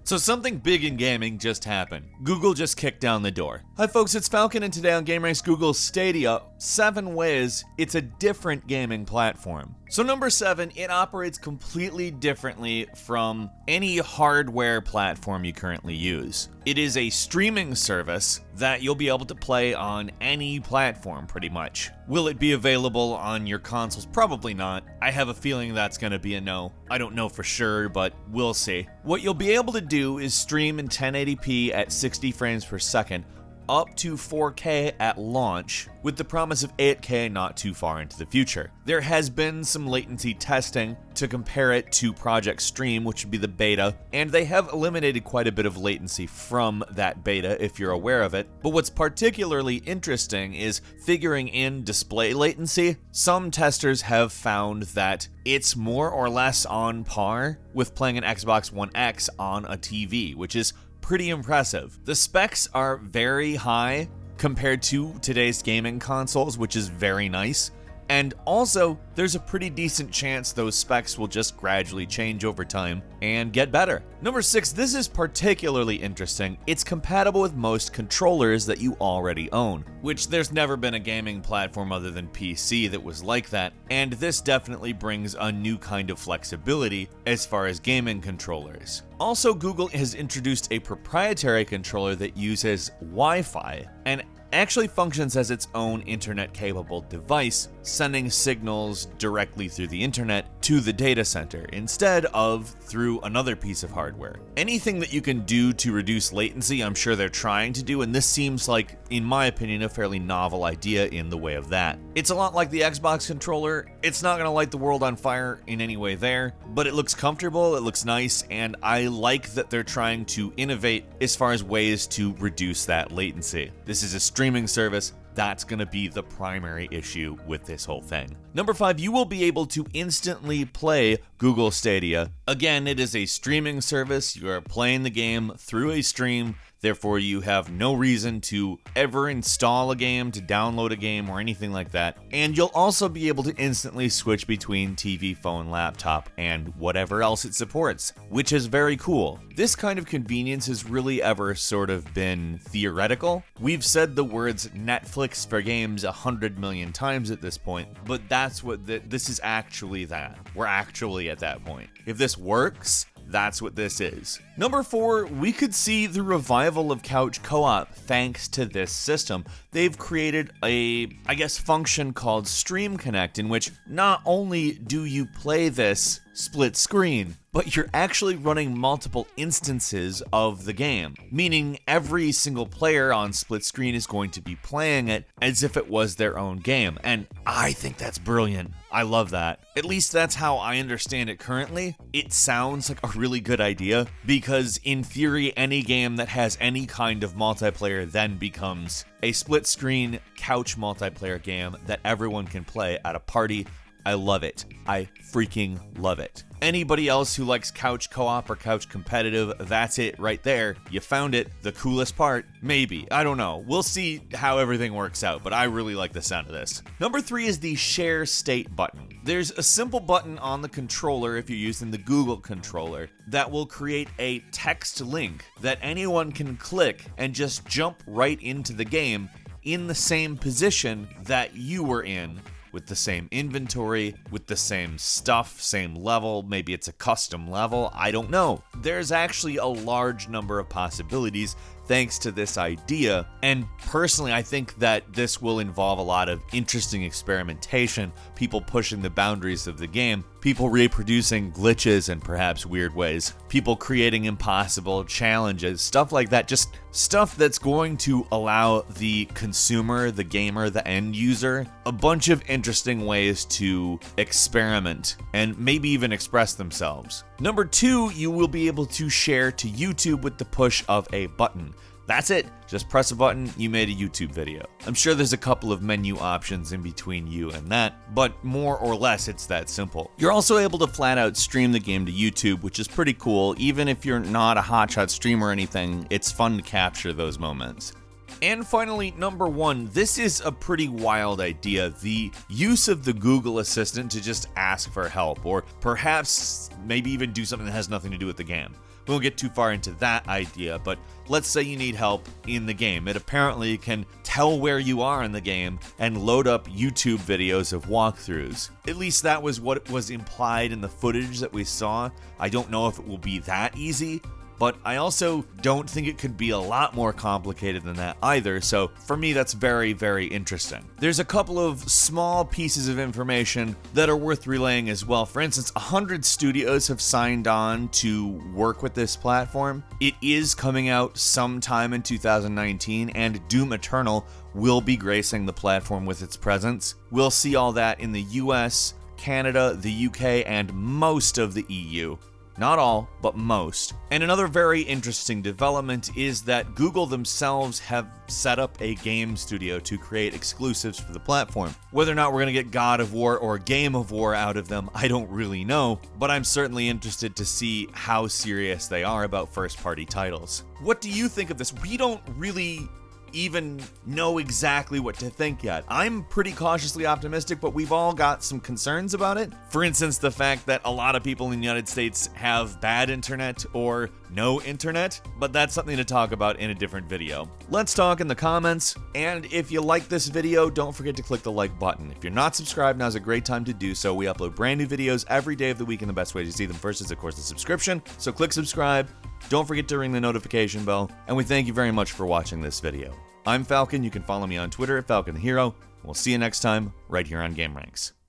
So something big in gaming just happened. Google just kicked down the door. Hi folks, it's Falcon, and today on gameranx, Google's Stadia, 7 ways it's a different gaming platform. So number 7, it operates completely differently from any hardware platform you currently use. It is a streaming service that you'll be able to play on any platform pretty much. Will it be available on your consoles? Probably not. I have a feeling that's going to be a no. I don't know for sure, but we'll see. What you'll be able to do is stream in 1080p at 60 frames per second, up to 4K at launch, with the promise of 8K not too far into the future. There has been some latency testing to compare it to Project Stream, which would be the beta, and they have eliminated quite a bit of latency from that beta if you're aware of it. But what's particularly interesting is figuring in display latency. Some testers have found that it's more or less on par with playing an Xbox One X on a TV, which is pretty impressive. The specs are very high compared to today's gaming consoles, which is very nice. And also, there's a pretty decent chance those specs will just gradually change over time and get better. Number 6, this is particularly interesting. It's compatible with most controllers that you already own, which there's never been a gaming platform other than PC that was like that, and this definitely brings a new kind of flexibility as far as gaming controllers. Also, Google has introduced a proprietary controller that uses Wi-Fi and actually functions as its own internet-capable device, sending signals directly through the internet to the data center instead of through another piece of hardware. Anything that you can do to reduce latency, I'm sure they're trying to do, and this seems like, in my opinion, a fairly novel idea in the way of that. It's a lot like the Xbox controller. It's not going to light the world on fire in any way there, but it looks comfortable, it looks nice, and I like that they're trying to innovate as far as ways to reduce that latency. This is a streaming service. That's going to be the primary issue with this whole thing. Number 5, you will be able to instantly play Google Stadia. Again, it is a streaming service. You are playing the game through a stream. Therefore, you have no reason to ever install a game, to download a game, or anything like that. And you'll also be able to instantly switch between TV, phone, laptop, and whatever else it supports, which is very cool. This kind of convenience has really ever sort of been theoretical. We've said the words Netflix for games 100 million times at this point, but that's what this is actually that. We're actually at that point. If this works, that's what this is. Number 4, we could see the revival of couch co-op thanks to this system. They've created a, function called Stream Connect, in which not only do you play this split screen, but you're actually running multiple instances of the game, meaning every single player on split screen is going to be playing it as if it was their own game, and I think that's brilliant. I love that. At least that's how I understand it currently. It sounds like a really good idea, because in theory, any game that has any kind of multiplayer then becomes a split screen couch multiplayer game that everyone can play at a party. I love it. I freaking love it. Anybody else who likes couch co-op or couch competitive, that's it right there. You found it. The coolest part? Maybe. I don't know. We'll see how everything works out, but I really like the sound of this. Number 3 is the Share State button. There's a simple button on the controller if you're using the Google controller that will create a text link that anyone can click and just jump right into the game in the same position that you were in, with the same inventory, with the same stuff, same level. Maybe it's a custom level, I don't know. There's actually a large number of possibilities thanks to this idea, and personally I think that this will involve a lot of interesting experimentation, people pushing the boundaries of the game, people reproducing glitches in perhaps weird ways, people creating impossible challenges, stuff like that, just stuff that's going to allow the consumer, the gamer, the end user, a bunch of interesting ways to experiment and maybe even express themselves. Number 2, you will be able to share to YouTube with the push of a button. That's it. Just press a button, you made a YouTube video. I'm sure there's a couple of menu options in between you and that, but more or less it's that simple. You're also able to flat out stream the game to YouTube, which is pretty cool. Even if you're not a hotshot streamer or anything, it's fun to capture those moments. And finally, number 1, this is a pretty wild idea. The use of the Google Assistant to just ask for help, or perhaps maybe even do something that has nothing to do with the game. We won't get too far into that idea, but let's say you need help in the game. It apparently can tell where you are in the game and load up YouTube videos of walkthroughs. At least that was what was implied in the footage that we saw. I don't know if it will be that easy, but I also don't think it could be a lot more complicated than that either, so for me that's very, very interesting. There's a couple of small pieces of information that are worth relaying as well. For instance, 100 studios have signed on to work with this platform. It is coming out sometime in 2019, and Doom Eternal will be gracing the platform with its presence. We'll see all that in the US, Canada, the UK, and most of the EU. Not all, but most. And another very interesting development is that Google themselves have set up a game studio to create exclusives for the platform. Whether or not we're going to get God of War or Game of War out of them, I don't really know, but I'm certainly interested to see how serious they are about first-party titles. What do you think of this? We don't really even know exactly what to think yet. I'm pretty cautiously optimistic, but we've all got some concerns about it. For instance, the fact that a lot of people in the United States have bad internet or no internet, but that's something to talk about in a different video. Let's talk in the comments, and if you like this video, don't forget to click the like button. If you're not subscribed, now's a great time to do so. We upload brand new videos every day of the week, and the best way to see them first is, of course, the subscription. So click subscribe. Don't forget to ring the notification bell, and we thank you very much for watching this video. I'm Falcon. You can follow me on Twitter at Falcon the Hero. We'll see you next time, right here on gameranx.